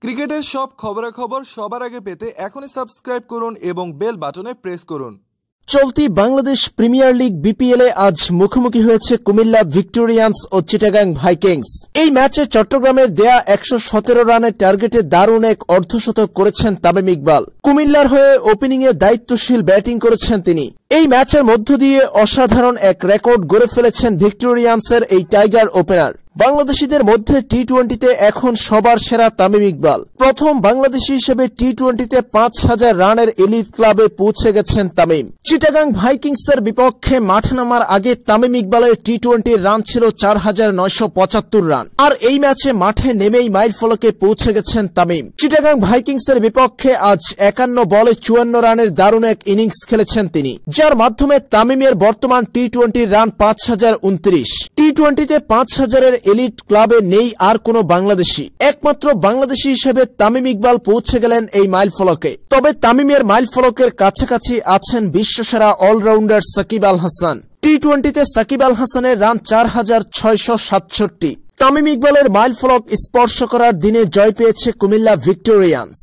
ক্রিকেটের সব খবরাখবর সবার আগে পেতে এখনই সাবস্ক্রাইব করুন এবং বেল বাটনে প্রেস করুন। চলতি বাংলাদেশ প্রিমিয়ার লিগ বিপিএল এ আজ মুখোমুখি হয়েছে কুমিল্লা ভিক্টোরিয়ান্স ও চিটাগাং ভাইকিংস। এই ম্যাচে চট্টগ্রামের দেয়া ১১৭ রানের টার্গেটে দারুণ এক অর্ধশতক করেছেন তামিম ইকবাল। কুমিল্লার হয়ে ওপেনিংয়ে দায়িত্বশীল ব্যাটিং করেছেন তিনি। এই ম্যাচের মধ্য দিয়ে অসাধারণ এক রেকর্ড গড়ে ফেলেছেন ভিক্টোরিয়ান্সের এই টাইগার ওপেনার। বাংলাদেশিদের মধ্যে টি-20তে এখন সবার সেরা তামিম ইকবাল। প্রথম বাংলাদেশি হিসেবে টি-20তে ৫,০০০ রানের এলিট ক্লাবে পৌঁছে গেছেন তামিম। চিটাগাং ভাইকিংসের বিপক্ষে মাঠে নামার আগে তামিম ইকবালের টি-20 রান ছিল ৪,৯৭৫ রান, আর এই ম্যাচে মাঠে নেমেই মাইল ফলকে পৌঁছে গেছেন তামিম। চিটাগাং ভাইকিংসের বিপক্ষে আজ ৫১ বলে ৫৪ রানের দারুণ এক ইনিংস খেলেছেন তিনি, যার মাধ্যমে তামিমের বর্তমান টি-20 রান ৫,০২৯। টি-20তে ৫,০০০-এর এলিট ক্লাবে নেই আর কোন বাংলাদেশি। একমাত্র বাংলাদেশি হিসেবে তামিম ইকবাল পৌঁছে গেলেন এই মাইল ফলকে। তবে তামিমের মাইল ফলকের কাছাকাছি আছেন বিশ্বসেরা অলরাউন্ডার সাকিব আল হাসান। টি-20তে সাকিব আল হাসানের রান ৪,৬৬৭। তামিম ইকবালের মাইল ফলক স্পর্শ করার দিনে জয় পেয়েছে কুমিল্লা ভিক্টোরিয়ান্স।